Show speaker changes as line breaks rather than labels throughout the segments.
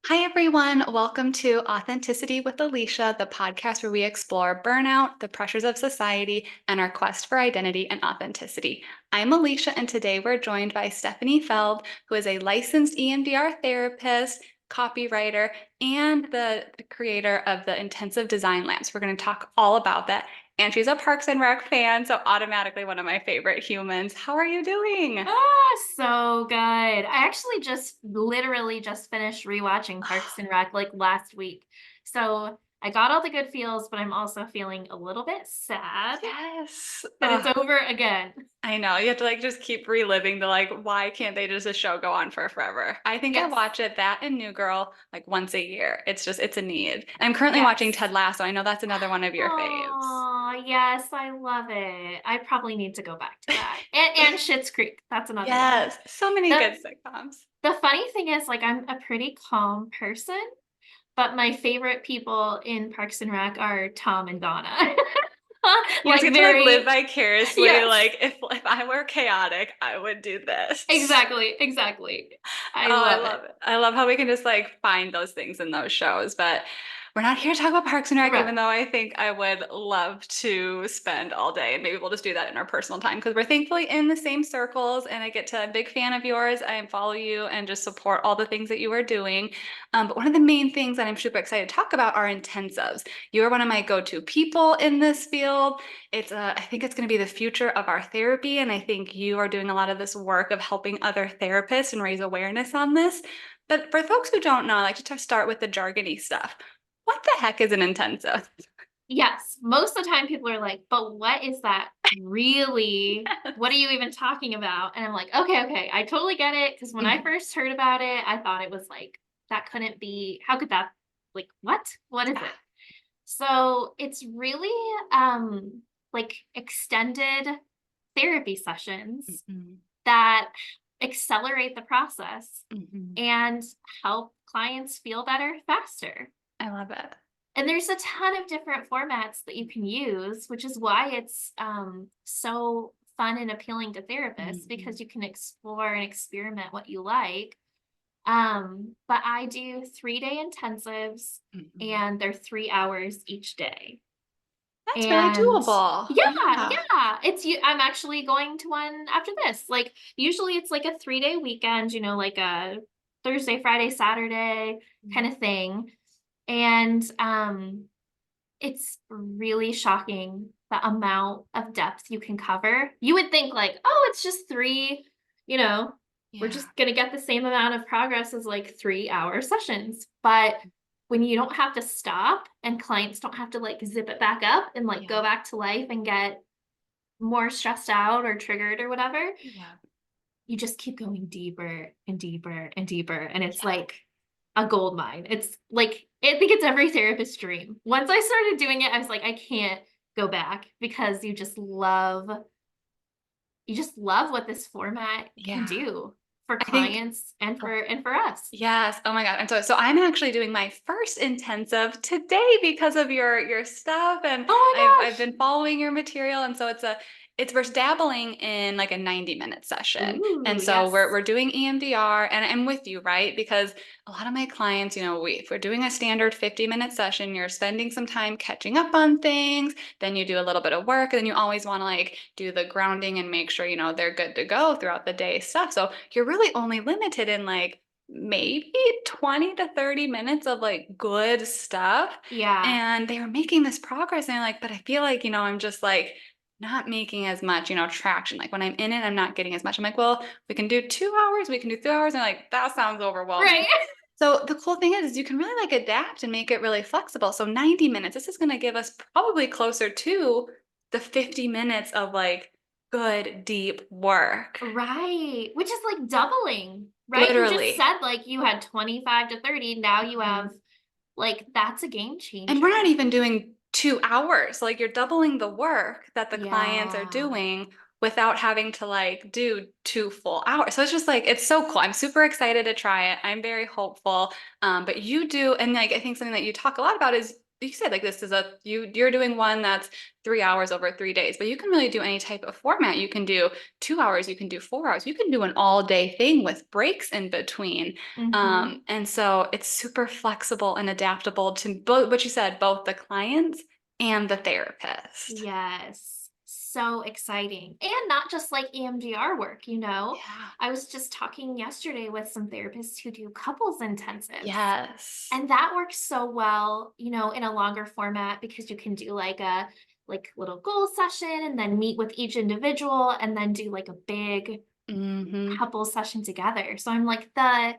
Hi, everyone. Welcome to Authenticity with Alicia, the podcast where we explore burnout, the pressures of society, and our quest for identity and authenticity. I'm Alicia, and today we're joined by Steffeny Feld, who is a licensed EMDR therapist, copywriter, and the creator of the Intensive Design Labs. We're going to talk all about that. And she's a Parks and Rec fan, so automatically one of my favorite humans. How are you doing?
So good. I actually literally just finished rewatching Parks and Rec like last week. So I got all the good feels, but I'm also feeling a little bit sad
Yes.
that it's over again.
I know. You have to just keep reliving the why can't they just a show go on for forever? I think I
Yes.
watch it, that and New Girl, like once a year. It's a need. And I'm currently watching
Yes.
Ted Lasso. I know that's another one of your faves.
Oh, yes, I love it. I probably need to go back to that. And Schitt's Creek. That's another one.
Yes. So many
The
good sitcoms.
the funny thing is I'm a pretty calm person, but my favorite people in Parks and Rec are Tom and Donna.
You just
Like
get to live
very
vicariously.
yes.
If I were chaotic, I would do this.
Exactly. I
Oh, I
love it.
love it. I love how we can just find those things in those shows. But we're not here to talk about Parks and Rec,
Right.
even though I think I would love to spend all day. And maybe we'll just do that in our personal time because we're thankfully in the same circles. And I'm a big fan of yours. I follow you and just support all the things that you are doing. But one of the main things that I'm super excited to talk about are intensives. You are one of my go-to people in this field. I think it's going to be the future of our therapy. And I think you are doing a lot of this work of helping other therapists and raise awareness on this. But for folks who don't know, I like to start with the jargony stuff. What the heck is an intensive?
Yes. Most of the time people are like, but what is that really? What are you even talking about? And I'm like, okay. I totally get it. Because when I first heard about it, I thought it was like, that couldn't be, how could that, like, what? What is
Yeah.
it? So it's really like extended therapy sessions
Mhm.
that accelerate the process
Mhm.
and help clients feel better faster.
I love it.
And there's a ton of different formats that you can use, which is why it's so fun and appealing to therapists
Mhm.
because you can explore and experiment what you like. But I do 3-day intensives
Mhm.
and they're 3 hours each day.
That's really
And
doable.
yeah,
Yeah.
yeah, I'm actually going to one after this. Like usually it's like a 3-day weekend, like a Thursday, Friday, Saturday kind
Mhm.
of thing. And it's really shocking the amount of depth you can cover. You would think like, oh, it's just three, you know, we're
Yeah.
just gonna get the same amount of progress as like 3-hour sessions. But when you don't have to stop and clients don't have to like zip it back up and like
Yeah.
go back to life and get more stressed out or triggered or whatever,
Yeah.
you just keep going deeper and deeper and deeper. And it's
Yeah.
like a gold mine. It's like, I think it's every therapist's dream. Once I started doing it, I was like, I can't go back because you just love what this format can
Yeah.
do for
I think
clients and for us.
yes. Oh my God. And so I'm actually doing my first intensive today because of your stuff. And
Oh my
I've
gosh.
been following your material. And so it's versus dabbling in like a 90-minute session.
Ooh,
And so
yes.
we're doing EMDR and I'm with you, right? Because a lot of my clients, if we're doing a standard 50-minute session, you're spending some time catching up on things, then you do a little bit of work, and then you always want to do the grounding and make sure, they're good to go throughout the day stuff. So you're really only limited in maybe 20 to 30 minutes of good stuff.
Yeah.
And they were making this progress. And I'm like, but I feel like, I'm just not making as much, traction. Like when I'm in it, I'm not getting as much. I'm like, well, we can do 2 hours, we can do 3 hours. And that sounds overwhelming.
Right.
So the cool thing is you can really adapt and make it really flexible. So 90 minutes, this is going to give us probably closer to the 50 minutes of good, deep work.
Right. Which is like doubling, right? You just
Literally.
said like you had 25 to 30. Now you have
Mhm.
like that's a game
And we're not
changer.
even doing 2 hours. You're doubling the work that the clients are
Yeah.
doing without having to do 2 full hours. So it's just it's so cool. I'm super excited to try it. I'm very hopeful. But you do, and I think something that you talk a lot about is you said like this is you're doing one that's 3 hours over 3 days, but you can really do any type of format. You can do 2 hours, you can do 4 hours, you can do an all day thing with breaks in between.
Mhm.
And so it's super flexible and adaptable to both what you said, both the clients and the therapist.
Yes. So exciting. And not just like EMDR work, you know?
Yeah.
I was just talking yesterday with some therapists who do couples intensives.
Yes.
And that works so well, you know, in a longer format because you can do like a little goal session and then meet with each individual and then do like a big
Hmm.
couple session together. So I'm like, the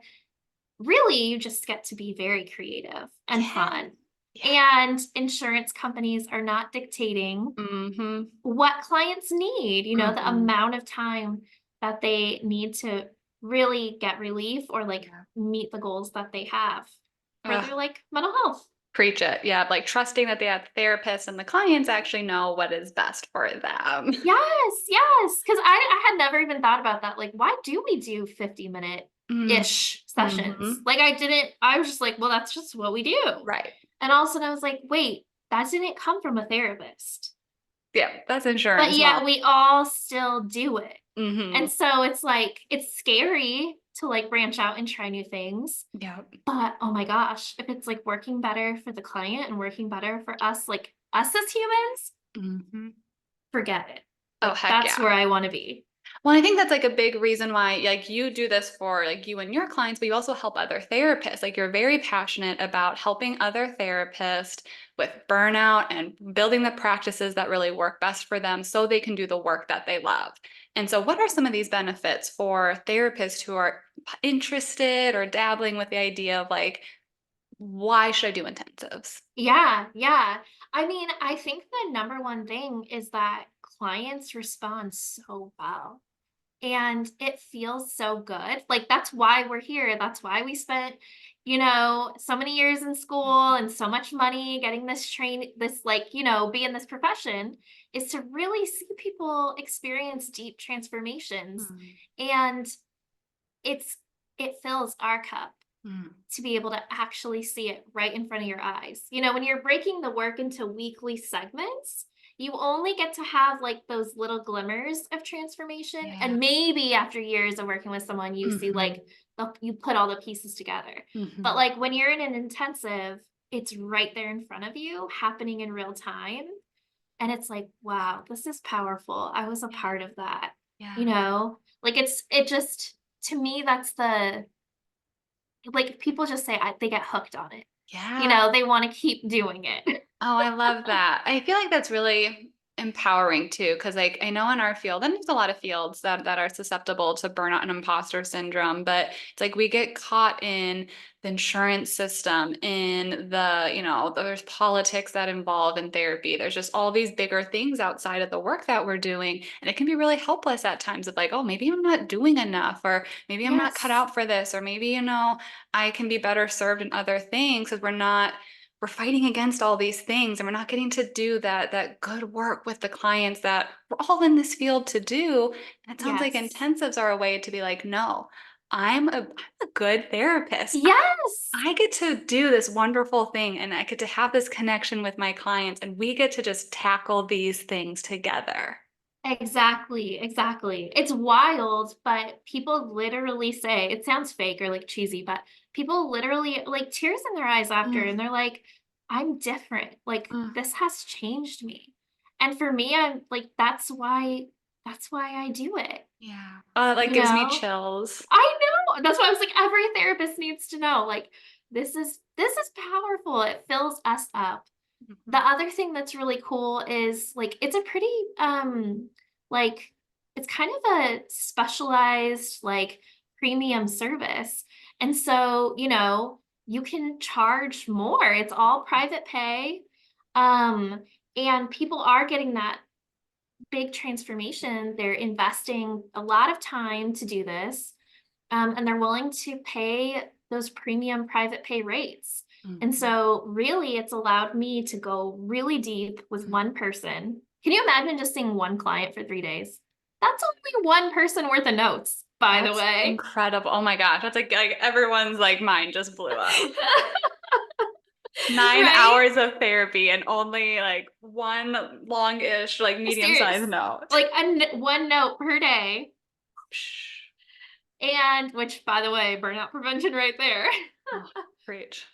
really, you just get to be very creative and
Yeah.
fun.
Yeah.
And insurance companies are not dictating
Hmm.
what clients need, you know, the
Hmm.
amount of time that they need to really get relief or like
Yeah.
meet the goals that they have for
Ugh,
their like mental health.
preach it. Yeah. Like trusting that the therapists and the clients actually know what is best for them.
Yes, yes. Because I had never even thought about that. Like, why do we do 50-minute ish sessions?
Mm-hmm.
Like, I was just like, well, that's just what we do.
Right.
And all of a sudden I was like, wait, that didn't come from a therapist.
Yeah. That's
But
insurance.
yet
Well,
we all still do it.
mm-hmm.
And so it's like, it's scary to like branch out and try new things.
Yeah.
But oh my gosh, if it's like working better for the client and working better for us, like us as humans,
Mm-hmm.
forget it.
Oh,
Like
heck
that's
yeah.
where I want to be.
Well, I think that's like a big reason why like you do this for like you and your clients, but you also help other therapists. Like you're very passionate about helping other therapists with burnout and building the practices that really work best for them so they can do the work that they love. And so what are some of these benefits for therapists who are interested or dabbling with the idea of like, why should I do intensives?
Yeah, yeah. I mean, I think the number one thing is that clients respond so well. And it feels so good. Like, that's why we're here. That's why we spent, you know, so many years in school and so much money getting this, like, you know, be in this profession is to really see people experience deep transformations.
Mm,
And it's, it fills our cup
mm,
to be able to actually see it right in front of your eyes. You know, when you're breaking the work into weekly segments, you only get to have like those little glimmers of transformation.
yeah.
And maybe after years of working with someone, you see
Hmm.
like you put all the pieces together. But
Hmm.
like when you're in an intensive, it's right there in front of you, happening in real time. And it's like, wow, this is powerful. I was a
Yeah.
part of that. You
Yeah.
know, like it just, to me, that's the, like, people just say they get hooked on it. You
Yeah.
know, they wanna keep doing it.
Oh, I love that. I feel like that's really empowering too, because like I know in our field, and there's a lot of fields that are susceptible to burnout and imposter syndrome, but it's like we get caught in the insurance system, in the, there's politics that involve in therapy. There's just all these bigger things outside of the work that we're doing. And it can be really helpless at times of like, oh, maybe I'm not doing enough, or maybe I'm not cut
Yes.
out for this, or maybe, I can be better served in other things because we're fighting against all these things and we're not getting to do that good work with the clients that we're all in this field to do. And it sounds like
Yes.
intensives are a way to be like, no, I'm a good therapist.
Yes.
I get to do this wonderful thing and I get to have this connection with my clients and we get to just tackle these things together.
Exactly, exactly. It's wild, but people literally say it sounds fake or, like, cheesy, but people literally like, tears in their eyes after,
Mm,
and they're like, "I'm different. Like,
mm,
this has changed me." And for me, I'm like, that's why I do it,
yeah. Oh, that like
you
gives me
know?
chills.
I know. That's why I was like, every therapist needs to know, like, this is powerful. It fills us up. The
Mhm.
other thing that's really cool is like it's a pretty like it's kind of a specialized like premium service. And so, you know, you can charge more. It's all private pay. Um and people are getting that big transformation. They're investing a lot of time to do this, and they're willing to pay those premium private pay rates. And
Mhm.
so, really, it's allowed me to go really deep with
Mm.
one person. Can you imagine just seeing one client for 3 days? That's only one person worth of notes, by the
That's
way.
incredible. Oh my gosh. That's like everyone's like mind just blew up. 9
Right?
hours of therapy and only like one long-ish, like medium-sized
Serious.
note.
Like one note per day.
Psh.
And which, by the way, burnout prevention right there.
Oh, preach.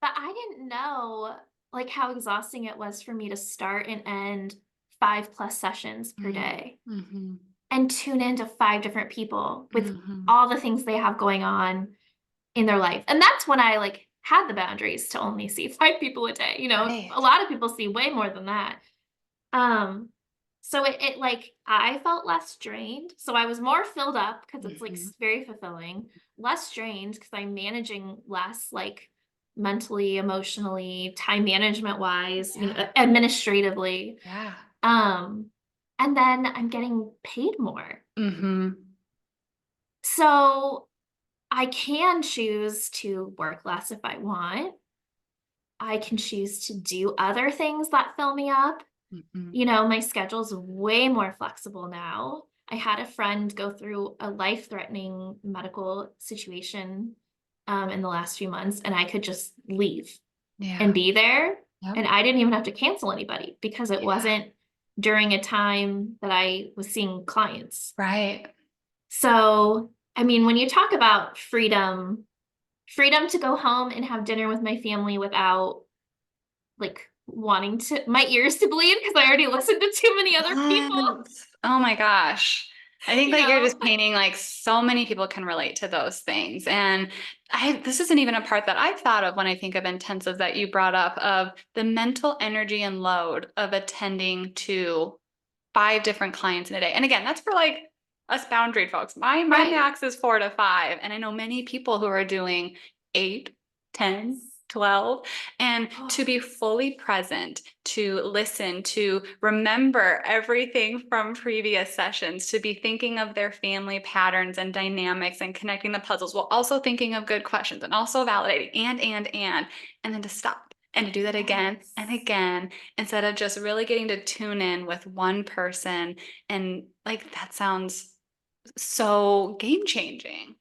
But I didn't know, like, how exhausting it was for me to start and end 5 plus sessions per
Mm,
day
mhm,
and tune into 5 different people with
mhm.
all the things they have going on in their life. And that's when I, like, had the boundaries to only see 5 people a day. A
Right.
lot of people see way more than that. Um, so it like I felt less drained. So I was more filled up because it's like
Mhm.
very fulfilling, less drained because I'm managing less like mentally, emotionally, time management wise,
Yeah,
administratively.
yeah.
Um, and then I'm getting paid more.
Mhm.
So I can choose to work less if I want. I can choose to do other things that fill me up.
Mhm.
My schedule's way more flexible now. I had a friend go through a life-threatening medical situation, in the last few months, and I could just leave and
Yeah.
be there,
Yep.
and I didn't even have to cancel anybody because it
Yeah.
wasn't during a time that I was seeing clients.
Right.
So, I mean, when you talk about freedom to go home and have dinner with my family without like wanting to my ears to bleed because I already listened to too many other people,
Yes. Oh my gosh. I think
you
like you're
know?
just painting like so many people can relate to those things. And this isn't even a part that I've thought of when I think of intensive that you brought up of the mental energy and load of attending to 5 different clients in a day. And again, that's for like us boundary folks. My
Right.
max is 4 to 5. And I know many people who are doing 8, 10, 12. And to
Oh,
be fully present, to listen, to remember everything from previous sessions, to be thinking of their family patterns and dynamics and connecting the puzzles while also thinking of good questions and also validating and then to stop and to do that again and
yes.
again instead of just really getting to tune in with one person. And like that sounds so game changing.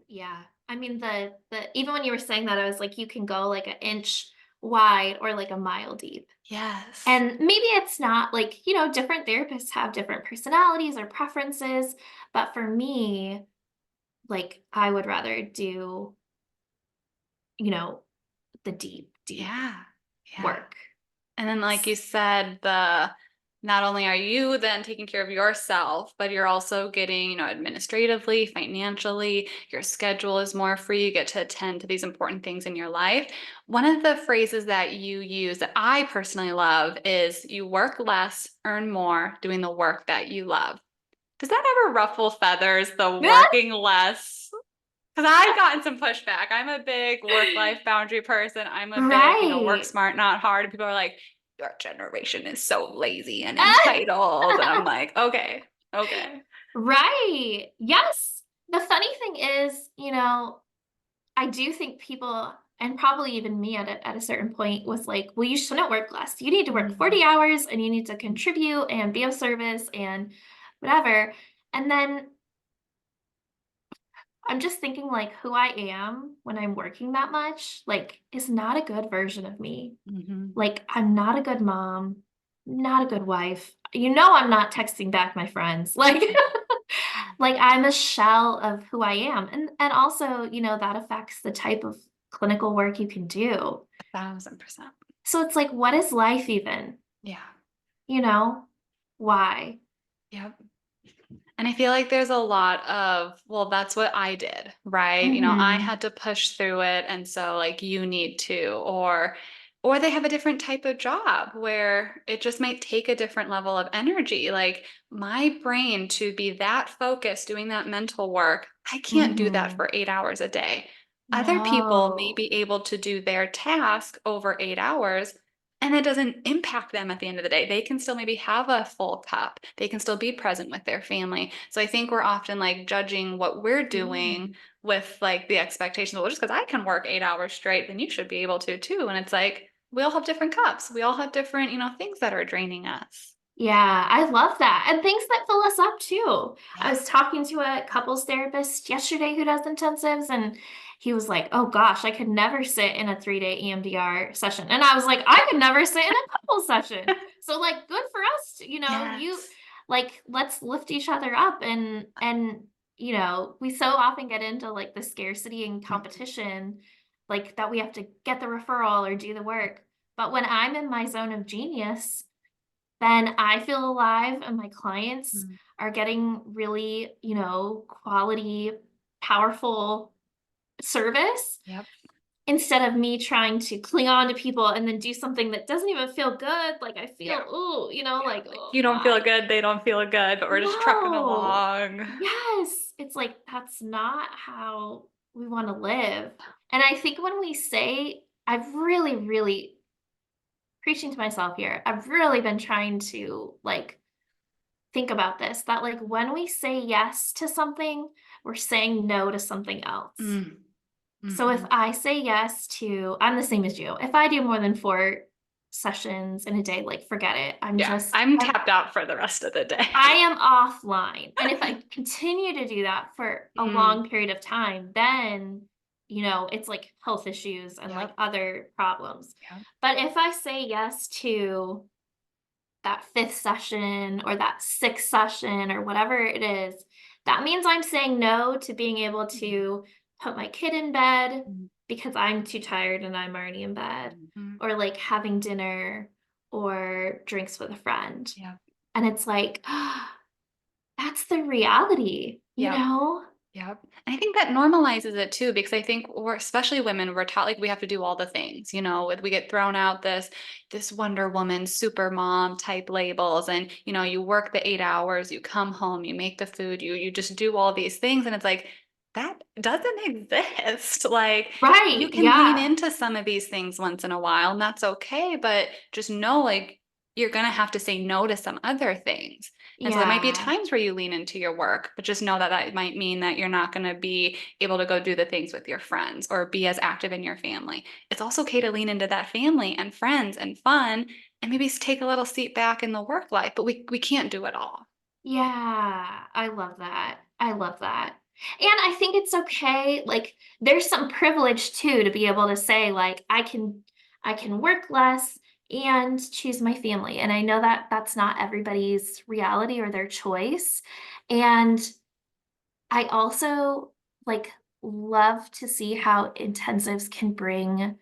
Yeah. I mean the even when you were saying that, I was like, you can go like an inch wide or like a mile deep.
Yes.
And maybe it's not like, different therapists have different personalities or preferences, but for me, like I would rather do, you know, the deep, deep
Yeah. Yeah.
work.
And then, like you said, the not only are you then taking care of yourself, but you're also getting, administratively, financially, your schedule is more free. You get to attend to these important things in your life. One of the phrases that you use that I personally love is you work less, earn more doing the work that you love. Does that ever ruffle feathers, the working less? Because I've gotten some pushback. I'm a big work-life boundary person. I'm a big, work
Right.
smart, not hard. And people are like, your generation is so lazy and entitled. And I'm like, okay, okay.
Right. Yes. The funny thing is, I do think people, and probably even me at a certain point, was like, well, you shouldn't work less. You need to work
Mhm.
40 hours and you need to contribute and be of service and whatever. And then I'm just thinking like who I am when I'm working that much, like, is not a good version of me.
Mhm.
Like, I'm not a good mom, not a good wife. I'm not texting back my friends. Like, like I'm a shell of who I am. And also, that affects the type of clinical work you can do.
1,000%.
So it's like, what is life even?
Yeah.
You know? Why?
Yep. And I feel like there's a lot of, well, that's what I did, right? I
Mhm.
had to push through it, and so like you need to, or they have a different type of job where it just might take a different level of energy. Like my brain to be that focused doing that mental work, I can't do that
Mhm.
for 8 hours a day. Other people may
No.
be able to do their task over 8 hours and it doesn't impact them at the end of the day. They can still maybe have a full cup. They can still be present with their family. So I think we're often like judging what we're doing
Mm.
with like the expectations. Well, just because I can work 8 hours straight, then you should be able to too. And it's like we all have different cups. We all have different, things that are draining us.
Yeah, I love that. And things that fill us up too. I
Yeah.
was talking to a couples therapist yesterday who does intensives, and he was like, "Oh gosh, I could never sit in a 3-day EMDR session." And I was like, "I could never sit in a couple session." So like good for us, you
Yes.
like let's lift each other up and we so often get into like the scarcity and
Mhm.
competition, like that we have to get the referral or do the work. But when I'm in my zone of genius, then I feel alive and my clients
Mm.
are getting really, quality, powerful service
Yep.
instead of me trying to cling on to people and then do something that doesn't even feel good. Like I
Yeah.
feel, oh,
Yeah.
like,
Like
oh,
you don't feel
why?
good, they don't feel good, but we're just trucking
No.
along.
Yes. It's like that's not how we want to live. And I think when we say, I've really, really preaching to myself here, I've really been trying to like think about this, that like when we say yes to something, we're saying no to something else.
Mm.
So if
Mhm.
I say yes to, I'm the same as you. If I do more than 4 sessions in a day, like forget it.
Yeah, I'm tapped out for the rest of the day.
I am offline. And if I continue to do that for a
Mm.
long period of time, then, it's like health issues and like
Yep.
other problems.
Yep.
But if I say yes to that fifth session or that sixth session or whatever it is, that means I'm saying no to being able
Mhm.
to put my kid in bed
Mhm.
because I'm too tired and I'm already in bed,
Mhm.
or like having dinner or drinks with a friend.
Yep.
And it's like, that's the reality, you
Yep.
know?
Yep. And I think that normalizes it too, because I think we're, especially women, we're taught like we have to do all the things, we get thrown out this Wonder Woman, super mom type labels. And you work the 8 hours, you come home, you make the food, you just do all these things. And it's like that doesn't exist. Like you
Right.
can lean
Yeah.
into some of these things once in a while, and that's okay. But just know like you're gonna have to say no to some other things. And so there might be
Yeah.
times where you lean into your work, but just know that that might mean that you're not going to be able to go do the things with your friends or be as active in your family. It's also okay to lean into that family and friends and fun and maybe take a little seat back in the work life, but we can't do it all.
Yeah, I love that. I love that. And I think it's okay, like there's some privilege too to be able to say like I can work less and choose my family. And I know that that's not everybody's reality or their choice. And I also like love to see how intensives can bring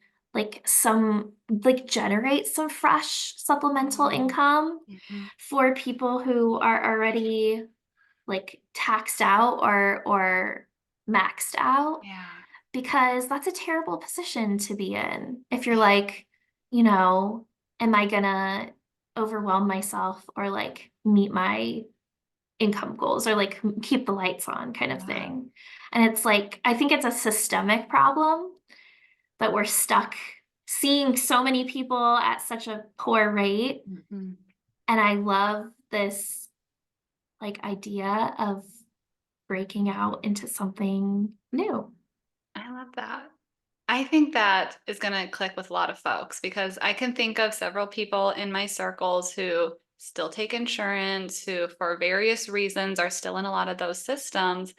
generate some fresh supplemental
Mm,
income
mhm.
for people who are already like taxed out or maxed out,
Yeah.
because that's a terrible position to be in if you're
Yeah.
like, you know, am I gonna overwhelm myself or like meet my income goals or like keep the lights on kind of
Yeah.
thing. And it's like, I think it's a systemic problem that we're stuck seeing so many people at such a poor rate.
Mhm.
And I love this like idea of breaking out into something new.
I love that. I think that is going to click with a lot of folks because I can think of several people in my circles who still take insurance, who for various reasons are still in a lot of those systems,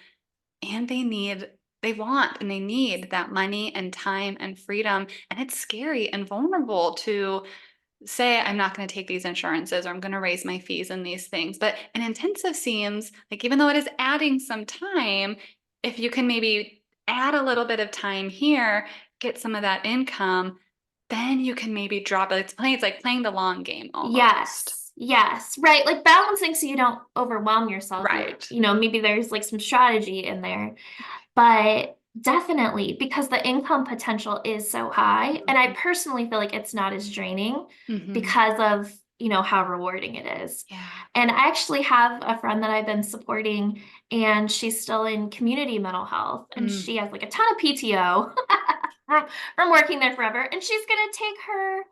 and they want and they need that money and time and freedom. And it's scary and vulnerable to say, I'm not going to take these insurances or I'm going to raise my fees in these things. But an intensive seems like, even though it is adding some time, if you can maybe add a little bit of time here, get some of that income, then you can maybe drop it. It's like playing the long game almost.
Yes. Yes. Right. Like balancing so you don't overwhelm yourself.
Right.
Maybe there's like some strategy in there. But definitely, because the income potential is so high, and I personally feel like it's not as draining
Mm-hmm.
because of, how rewarding it is.
Yeah.
And I actually have a friend that I've been supporting, and she's still in community mental health, and
Mm.
she has like a ton of PTO from working there forever, and she's gonna take her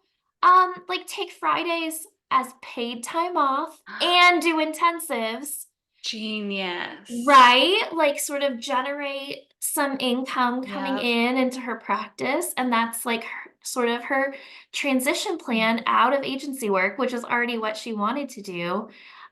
take Fridays as paid time off and do intensives.
Genius.
Right? Like sort of generate some income coming
Yep.
in into her practice, and that's like sort of her transition plan
Mhm.
out of agency work, which is already what she wanted to do.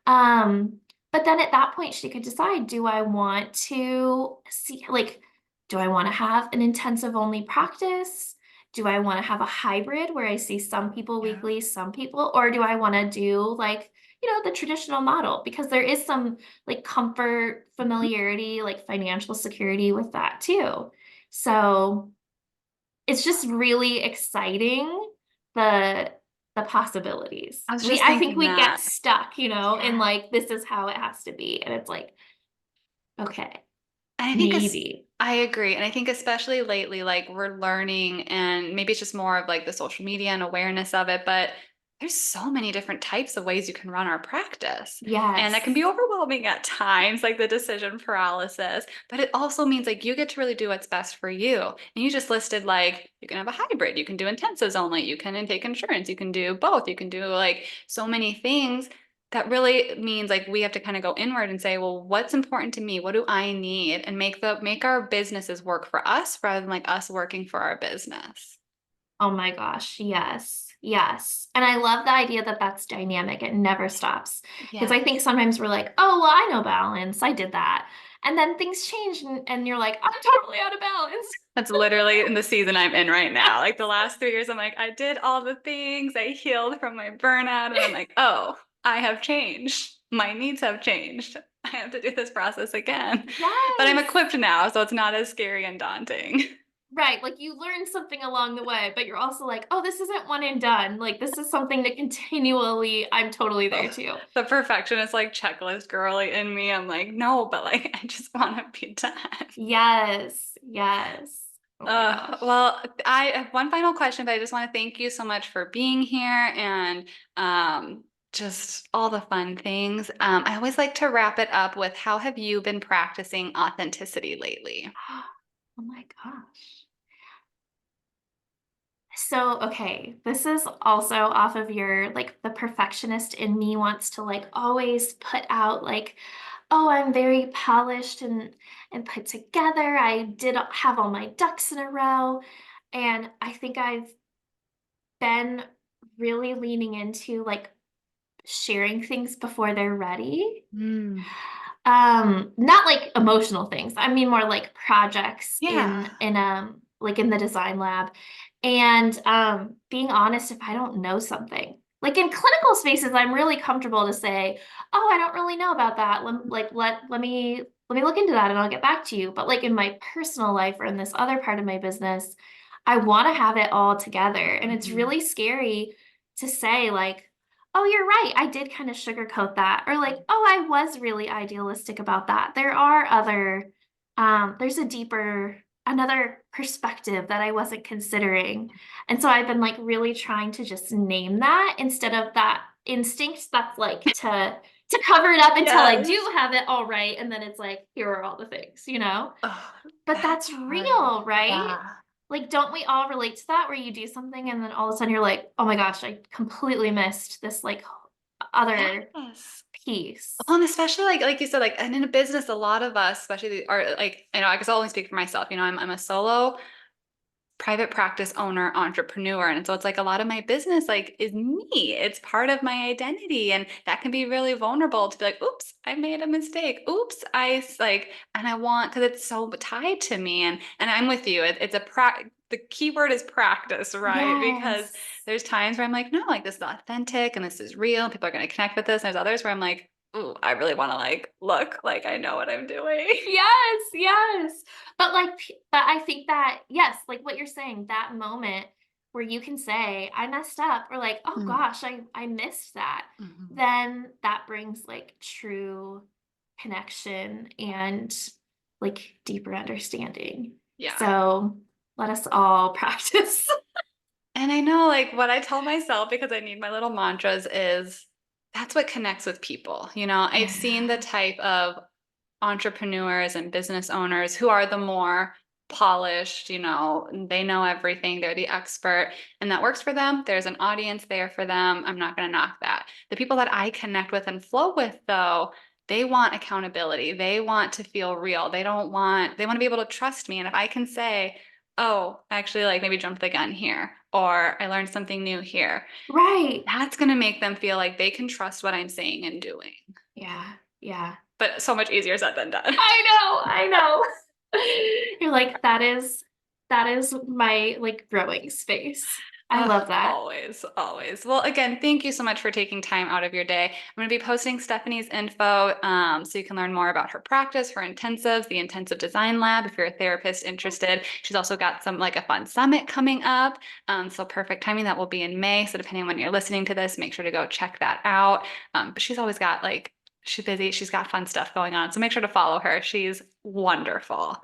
Um, but then at that point, she could decide, do I want to see, like, do I want to have an intensive only practice? Do I want to have a hybrid where I see some people
Yeah.
weekly, some people, or do I want to do like, the traditional model? Because there is some like comfort,
Mhm.
familiarity, like financial security with that too. So it's just really exciting the the possibilities.
I was
We
just
I think
thinking
we get
that.
stuck, in
Yeah.
like this is how it has to be. And it's like, okay,
And I think
maybe.
I agree. And I think especially lately, like we're learning and maybe it's just more of like the social media and awareness of it, but there's so many different types of ways you can run our practice. And that can be
Yes.
overwhelming at times, like the decision paralysis. But it also means like you get to really do what's best for you. And you just listed like you can have a hybrid, you can do intensives only, you can take insurance, you can do both, you can do like so many things that really means like we have to kind of go inward and say, well, what's important to me? What do I need? And make our businesses work for us rather than like us working for our business.
Oh my gosh, yes. Yes. And I love the idea that that's dynamic. It never stops. Because I think
Yes.
sometimes we're like, oh, well, I know balance. I did that. And then things change and you're like, I'm totally out of balance.
That's literally in the season I'm in right now. Like the last 3 years, I'm like, I did all the things, I healed from my burnout, and I'm like, oh, I have changed. My needs have changed. I have to do this process again. But I'm
Yes.
equipped now, so it's not as scary and daunting.
Right. Like you learn something along the way, but you're also like, oh, this isn't one and done. Like this is something that continually, I'm totally there
Oh,
too.
the perfectionist, like checklist girly in me. I'm like, no, but like, I just want to be done.
Yes. Yes. Oh my gosh.
Well, I have one final question, but I just want to thank you so much for being here and just all the fun things. I always like to wrap it up with how have you been practicing authenticity lately?
Oh my gosh. So, okay, this is also off of your like the perfectionist in me wants to like always put out like, oh, I'm very polished and put together. I did have all my ducks in a row. And I think I've been really leaning into like sharing things before they're ready.
Mm.
Not like emotional things. I mean more like projects
Yeah.
in like in the design lab. And being honest if I don't know something. Like in clinical spaces, I'm really comfortable to say, "Oh, I don't really know about that. Let me look into that and I'll get back to you." But like in my personal life or in this other part of my business, I want to have it all together. And it's
Mhm.
really scary to say like, oh, you're right. I did kind of sugarcoat that. Or like, oh, I was really idealistic about that. There are other, there's a deeper, another perspective that I wasn't considering. And so I've been like really trying to just name that instead of that instinct that's like to cover it up until I do
Yes.
have it all right. And then it's like, here are all the things, you know?
Oh,
But
that's
that's
hard.
real, right?
Yeah.
Like, don't we all relate to that where you do something and then all of a sudden you're like, oh my gosh, I completely missed this like other
Yes.
piece.
Well, and especially like you said, like, and in a business, a lot of us, especially are like, I guess I'll only speak for myself. I'm a solo private practice owner, entrepreneur. And so it's like a lot of my business like is me. It's part of my identity. And that can be really vulnerable to be like, oops, I made a mistake. Oops, like, and I want, because it's so tied to me. And I'm with you. It's the key word is practice, right? Because
Yes.
there's times where I'm like, no, like this is authentic and this is real. People are going to connect with this. And there's others where I'm like, ooh, I really want to like look like I know what I'm doing.
Yes, yes. But I think that, yes, like what you're saying, that moment where you can say, I messed up, or like, oh
Mm.
gosh, I missed that,
Mhm.
then that brings like true connection and like deeper understanding.
Yeah.
So let us all practice.
And I know like what I tell myself because I need my little mantras is that's what connects with people. I've seen the
Yeah.
type of entrepreneurs and business owners who are the more polished, they know everything, they're the expert, and that works for them. There's an audience there for them. I'm not going to knock that. The people that I connect with and flow with, though, They want accountability. They want to feel real. They want to be able to trust me. And if I can say, oh, I actually like maybe jumped the gun here, or I learned something new here,
Right.
that's going to make them feel like they can trust what I'm saying and doing.
Yeah. Yeah.
But so much easier said than done.
I know. You're like, that is my like growing space. I
Ugh,
love that.
always, always. Well, again, thank you so much for taking time out of your day. I'm going to be posting Stephanie's info so you can learn more about her practice, her intensives, the intensive design lab if you're a therapist interested. She's also got some like a fun summit coming up. So perfect timing. That will be in May. So depending on when you're listening to this, make sure to go check that out. But she's always got like, she's busy. She's got fun stuff going on. So make sure to follow her. She's wonderful.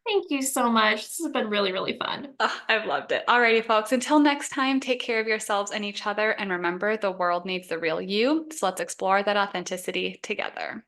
Thank you so much. This has been really, really fun.
Oh, I've loved it. Alrighty, folks. Until next time, take care of yourselves and each other. And remember, the world needs the real you. So let's explore that authenticity together.